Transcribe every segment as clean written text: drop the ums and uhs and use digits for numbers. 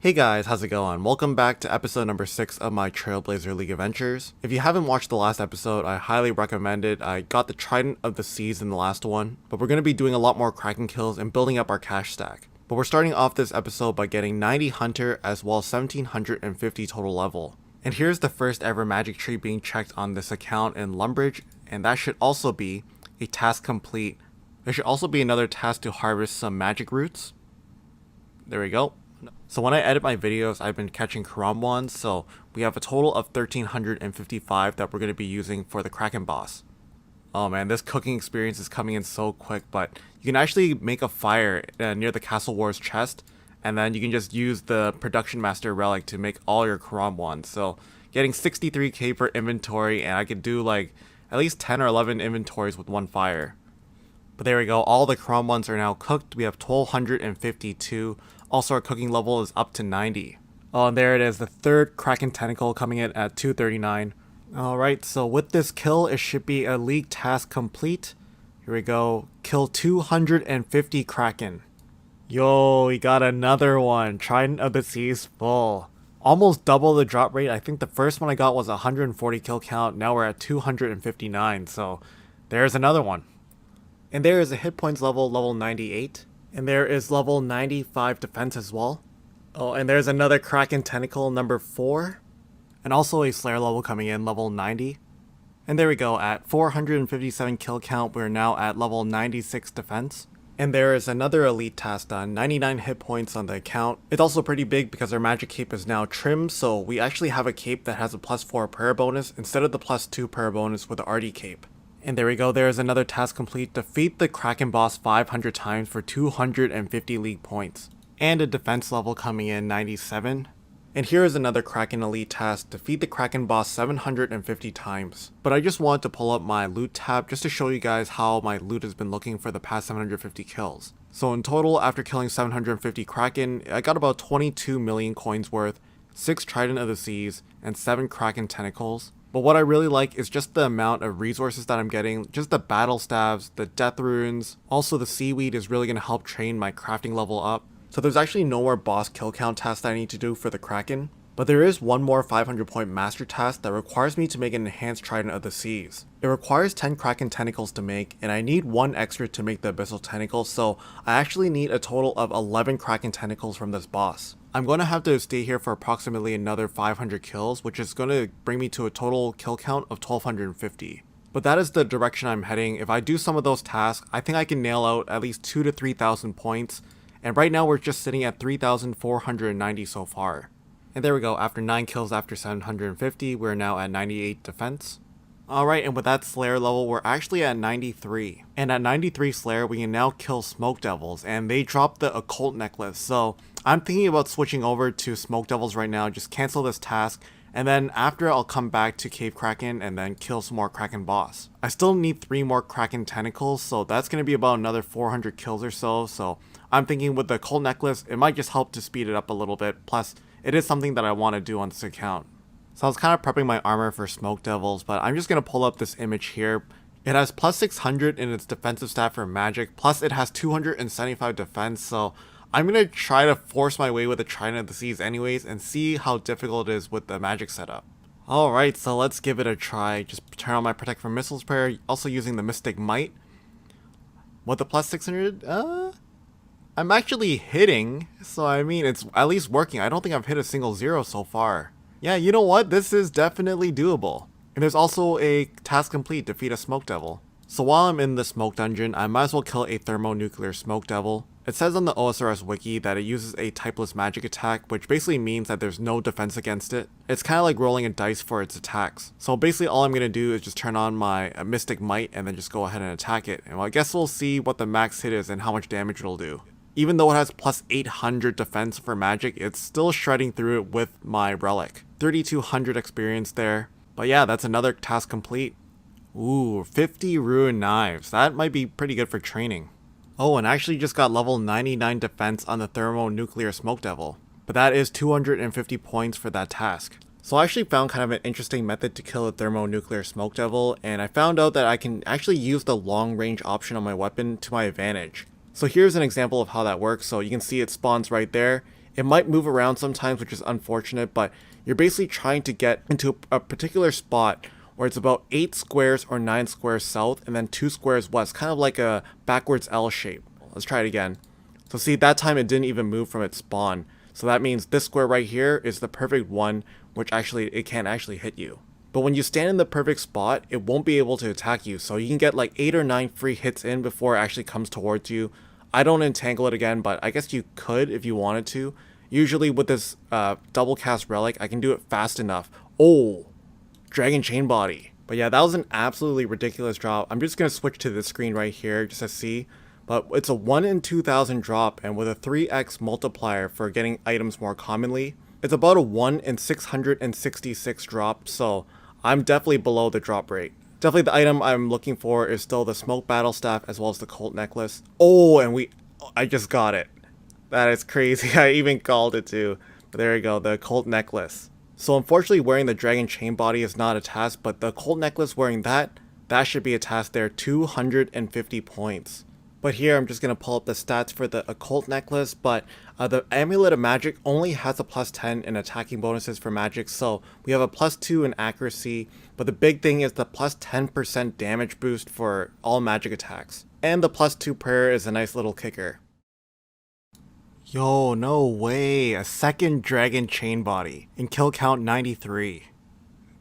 Hey guys, how's it going? Welcome back to episode number 6 of my Trailblazer League adventures. If you haven't watched the last episode, I highly recommend it. I got the Trident of the Seas in the last one, but we're going to be doing a lot more Kraken kills and building up our cash stack. But we're starting off this episode by getting 90 Hunter as well as 1750 total level. And here's the first ever magic tree being checked on this account in Lumbridge, and that should also be a task complete. There should also be another task to harvest some magic roots. There we go. So when I edit my videos, I've been catching Karamwans, so we have a total of 1355 that we're going to be using for the Kraken boss. Oh man, this cooking experience is coming in so quick, but you can actually make a fire near the Castle Wars chest, and then you can just use the Production Master Relic to make all your Karamwans. So getting 63k per inventory, and I could do like at least 10 or 11 inventories with one fire. But there we go, all the Karamwans are now cooked. We have 1252. Also, our cooking level is up to 90. Oh, and there it is, the third Kraken Tentacle coming in at 239. Alright, so with this kill, it should be a league task complete. Here we go. Kill 250 Kraken. Yo, we got another one. Trident of the Seas full. Almost double the drop rate. I think the first one I got was 140 kill count. Now we're at 259, so there's another one. And there is a hit points level 98. And there is level 95 defense as well. Oh, and there's another Kraken Tentacle number 4. And also a Slayer level coming in, level 90. And there we go, at 457 kill count, we're now at level 96 defense. And there is another elite task done, 99 hit points on the account. It's also pretty big because our magic cape is now trimmed, so we actually have a cape that has a +4 prayer bonus instead of the +2 prayer bonus with the RD cape. And there we go, there is another task complete. Defeat the Kraken boss 500 times for 250 league points. And a defense level coming in 97. And here is another Kraken elite task. Defeat the Kraken boss 750 times. But I just wanted to pull up my loot tab just to show you guys how my loot has been looking for the past 750 kills. So in total, after killing 750 Kraken, I got about 22 million coins worth, 6 Trident of the Seas, and 7 Kraken Tentacles. But what I really like is just the amount of resources that I'm getting, just the battle staves, the death runes. Also the seaweed is really going to help train my crafting level up. So there's actually no more boss kill count task that I need to do for the Kraken. But there is one more 500 point master task that requires me to make an enhanced Trident of the Seas. It requires 10 Kraken Tentacles to make, and I need 1 extra to make the Abyssal Tentacles, so I actually need a total of 11 Kraken Tentacles from this boss. I'm going to have to stay here for approximately another 500 kills, which is going to bring me to a total kill count of 1250. But that is the direction I'm heading. If I do some of those tasks, I think I can nail out at least 2,000 to 3,000 points, and right now we're just sitting at 3,490 so far. And there we go, after 9 kills after 750, we're now at 98 defense. Alright, and with that Slayer level, we're actually at 93. And at 93 Slayer, we can now kill Smoke Devils, and they drop the Occult Necklace, so I'm thinking about switching over to Smoke Devils right now, just cancel this task, and then after I'll come back to Cave Kraken and then kill some more Kraken boss. I still need 3 more Kraken Tentacles, so that's going to be about another 400 kills or so I'm thinking with the Occult Necklace, it might just help to speed it up a little bit, plus it is something that I want to do on this account. So I was kind of prepping my armor for Smoke Devils, but I'm just going to pull up this image here. It has plus 600 in its defensive stat for magic, plus it has 275 defense, so I'm going to try to force my way with the Trident of the Seas anyways and see how difficult it is with the magic setup. Alright, so let's give it a try. Just turn on my Protect from Missiles prayer, also using the Mystic Might. With the plus 600, I'm actually hitting, so I mean it's at least working. I don't think I've hit a single 0 so far. Yeah, you know what? This is definitely doable. And there's also a task complete, defeat a Smoke Devil. So while I'm in the Smoke Dungeon, I might as well kill a Thermonuclear Smoke Devil. It says on the OSRS Wiki that it uses a typeless magic attack, which basically means that there's no defense against it. It's kind of like rolling a dice for its attacks. So basically all I'm going to do is just turn on my Mystic Might and then just go ahead and attack it. And well, I guess we'll see what the max hit is and how much damage it'll do. Even though it has plus 800 defense for magic, it's still shredding through it with my Relic. 3200 experience there. But yeah, that's another task complete. Ooh, 50 Ruined Knives. That might be pretty good for training. Oh, and I actually just got level 99 defense on the Thermonuclear Smoke Devil. But that is 250 points for that task. So I actually found kind of an interesting method to kill a Thermonuclear Smoke Devil, and I found out that I can actually use the long range option on my weapon to my advantage. So here's an example of how that works. So you can see it spawns right there. It might move around sometimes, which is unfortunate, but you're basically trying to get into a particular spot where it's about 8 squares or 9 squares south and then 2 squares west, kind of like a backwards L shape. Let's try it again. So see, that time it didn't even move from its spawn. So that means this square right here is the perfect one, which actually it can't actually hit you. But when you stand in the perfect spot, it won't be able to attack you. So you can get like 8 or 9 free hits in before it actually comes towards you. I don't entangle it again, but I guess you could if you wanted to. Usually with this double cast Relic, I can do it fast enough. Oh, Dragon Chain Body. But yeah, that was an absolutely ridiculous drop. I'm just going to switch to this screen right here just to see. But it's a 1 in 2,000 drop, and with a 3x multiplier for getting items more commonly, it's about a 1 in 666 drop, so I'm definitely below the drop rate. Definitely the item I'm looking for is still the Smoke Battle Staff as well as the Cult Necklace. Oh, and I just got it. That is crazy. I even called it too. But there you go, the Cult Necklace. So unfortunately wearing the Dragon Chain Body is not a task, but the Cult Necklace wearing that should be a task there, 250 points. But here I'm just going to pull up the stats for the Occult Necklace, but the Amulet of Magic only has a plus 10 in attacking bonuses for magic, so we have a plus 2 in accuracy, but the big thing is the plus 10% damage boost for all magic attacks. And the plus 2 prayer is a nice little kicker. Yo, no way, a second Dragon Chain Body, and kill count 93.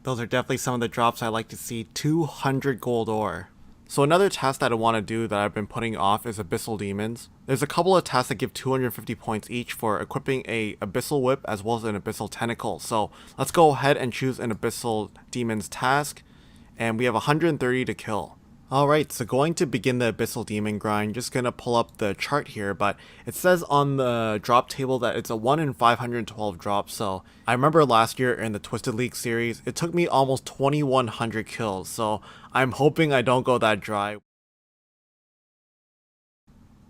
Those are definitely some of the drops I like to see, 200 gold ore. So another task that I want to do that I've been putting off is Abyssal Demons. There's a couple of tasks that give 250 points each for equipping a Abyssal Whip as well as an Abyssal Tentacle. So let's go ahead and choose an Abyssal Demons task, and we have 130 to kill. Alright, so going to begin the Abyssal Demon grind, just gonna pull up the chart here, but it says on the drop table that it's a 1 in 512 drop, so I remember last year in the Twisted League series, it took me almost 2100 kills, so I'm hoping I don't go that dry.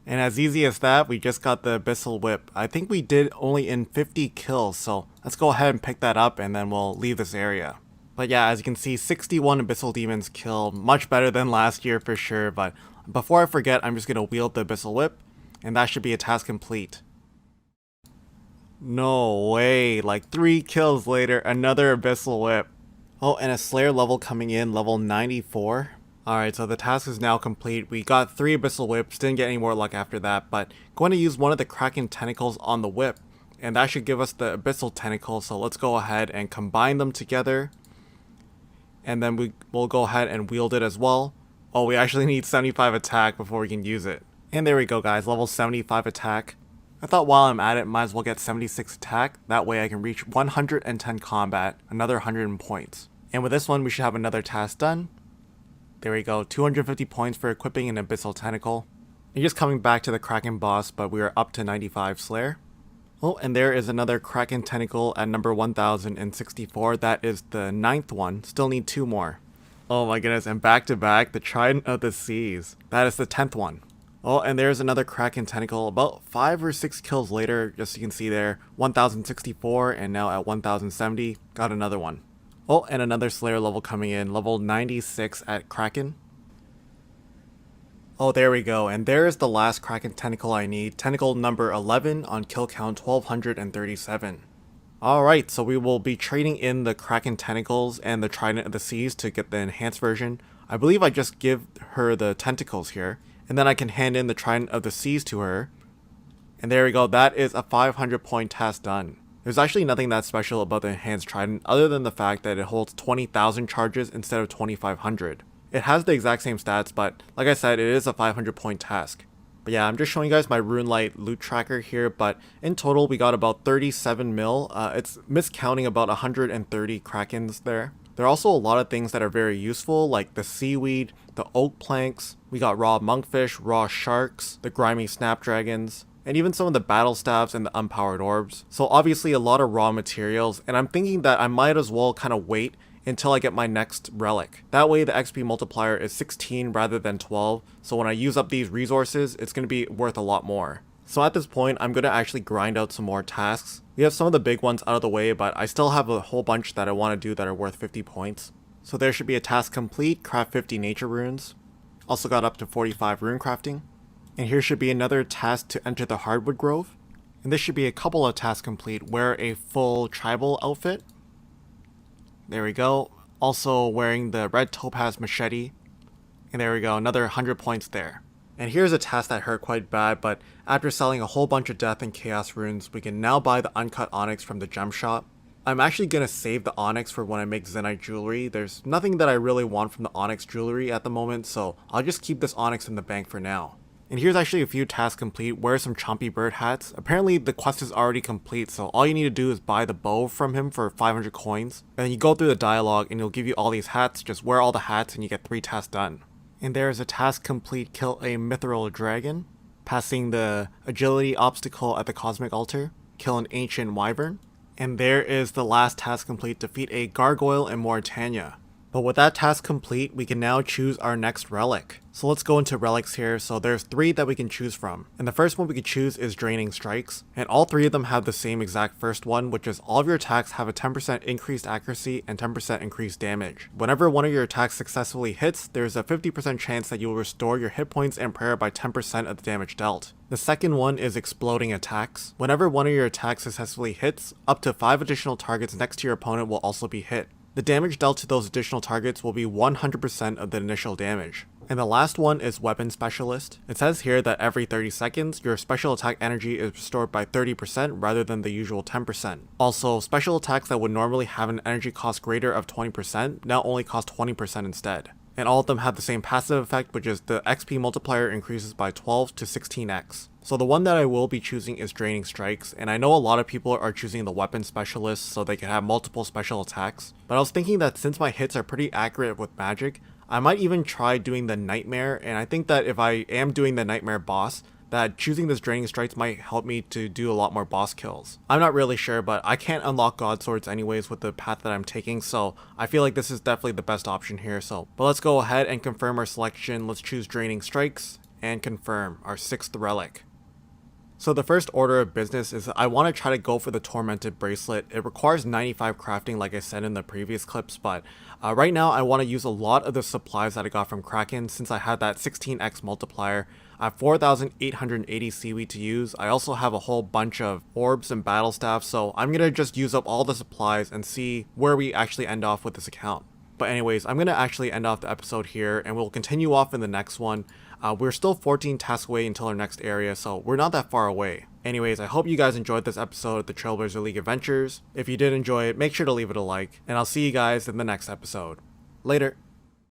And as easy as that, we just got the Abyssal Whip. I think we did only in 50 kills, so let's go ahead and pick that up and then we'll leave this area. But yeah, as you can see, 61 Abyssal Demons killed, much better than last year for sure, but before I forget, I'm just going to wield the Abyssal Whip, and that should be a task complete. No way, like 3 kills later, another Abyssal Whip. Oh, and a Slayer level coming in, level 94. Alright, so the task is now complete. We got 3 Abyssal Whips, didn't get any more luck after that, but going to use one of the Kraken Tentacles on the whip, and that should give us the Abyssal Tentacles, so let's go ahead and combine them together. And then we'll go ahead and wield it as well. Oh, we actually need 75 attack before we can use it. And there we go guys, level 75 attack. I thought while I'm at it, might as well get 76 attack. That way I can reach 110 combat, another 100 points. And with this one, we should have another task done. There we go, 250 points for equipping an Abyssal Tentacle. And just coming back to the Kraken boss, but we are up to 95 Slayer. Oh, and there is another Kraken Tentacle at number 1064. That is the 9th one. Still need 2 more. Oh my goodness, and back to back, the Trident of the Seas. That is the 10th one. Oh, and there's another Kraken Tentacle about 5 or 6 kills later, just so you can see there. 1064, and now at 1070, got another one. Oh, and another Slayer level coming in, level 96 at Kraken. Oh, there we go, and there is the last Kraken Tentacle I need, Tentacle number 11 on kill count 1237. Alright, so we will be trading in the Kraken Tentacles and the Trident of the Seas to get the enhanced version. I believe I just give her the Tentacles here, and then I can hand in the Trident of the Seas to her. And there we go, that is a 500 point task done. There's actually nothing that special about the enhanced Trident other than the fact that it holds 20,000 charges instead of 2,500. It has the exact same stats, but like I said, it is a 500 point task. But yeah, I'm just showing you guys my Runelight loot tracker here, but in total we got about 37 mil. It's miscounting about 130 Krakens there. There are also a lot of things that are very useful, like the seaweed, the oak planks, we got raw monkfish, raw sharks, the grimy snapdragons, and even some of the battle staves and the unpowered orbs. So obviously a lot of raw materials, and I'm thinking that I might as well kind of wait until I get my next relic. That way the XP multiplier is 16 rather than 12, so when I use up these resources, it's going to be worth a lot more. So at this point, I'm going to actually grind out some more tasks. We have some of the big ones out of the way, but I still have a whole bunch that I want to do that are worth 50 points. So there should be a task complete, craft 50 nature runes. Also got up to 45 rune crafting. And here should be another task to enter the hardwood grove. And this should be a couple of tasks complete. Wear a full tribal outfit. There we go. Also wearing the red topaz machete. And there we go, another 100 points there. And here's a task that hurt quite bad, but after selling a whole bunch of death and chaos runes, we can now buy the uncut onyx from the gem shop. I'm actually going to save the onyx for when I make Zenyte jewelry. There's nothing that I really want from the onyx jewelry at the moment, so I'll just keep this onyx in the bank for now. And here's actually a few tasks complete. Wear some chompy bird hats. Apparently the quest is already complete, so all you need to do is buy the bow from him for 500 coins. And then you go through the dialogue and he'll give you all these hats. Just wear all the hats and you get 3 tasks done. And there is a task complete, kill a mithril dragon. Passing the agility obstacle at the cosmic altar. Kill an ancient wyvern. And there is the last task complete, defeat a gargoyle in Mauritania. But with that task complete, we can now choose our next relic. So let's go into relics here. So there's 3 that we can choose from. And the first one we can choose is Draining Strikes. And all 3 of them have the same exact first one, which is all of your attacks have a 10% increased accuracy and 10% increased damage. Whenever one of your attacks successfully hits, there's a 50% chance that you will restore your hit points and prayer by 10% of the damage dealt. The second one is Exploding Attacks. Whenever one of your attacks successfully hits, up to 5 additional targets next to your opponent will also be hit. The damage dealt to those additional targets will be 100% of the initial damage. And the last one is Weapon Specialist. It says here that every 30 seconds, your special attack energy is restored by 30% rather than the usual 10%. Also, special attacks that would normally have an energy cost greater of 20% now only cost 20% instead. And all of them have the same passive effect, which is the XP multiplier increases by 12 to 16x. So the one that I will be choosing is Draining Strikes, and I know a lot of people are choosing the Weapon Specialist so they can have multiple special attacks, but I was thinking that since my hits are pretty accurate with magic, I might even try doing the Nightmare, and I think that if I am doing the Nightmare boss, that choosing this Draining Strikes might help me to do a lot more boss kills. I'm not really sure, but I can't unlock God Swords anyways with the path that I'm taking, so I feel like this is definitely the best option here. But let's go ahead and confirm our selection. Let's choose Draining Strikes and confirm our 6th relic. So the first order of business is I want to try to go for the Tormented Bracelet. It requires 95 crafting like I said in the previous clips, but right now I want to use a lot of the supplies that I got from Kraken since I had that 16x multiplier. I have 4,880 seaweed to use. I also have a whole bunch of orbs and battle staff, so I'm going to just use up all the supplies and see where we actually end off with this account. But anyways, I'm going to actually end off the episode here and we'll continue off in the next one. We're still 14 tasks away until our next area, so we're not that far away. Anyways, I hope you guys enjoyed this episode of the Trailblazer League Adventures. If you did enjoy it, make sure to leave it a like, and I'll see you guys in the next episode. Later.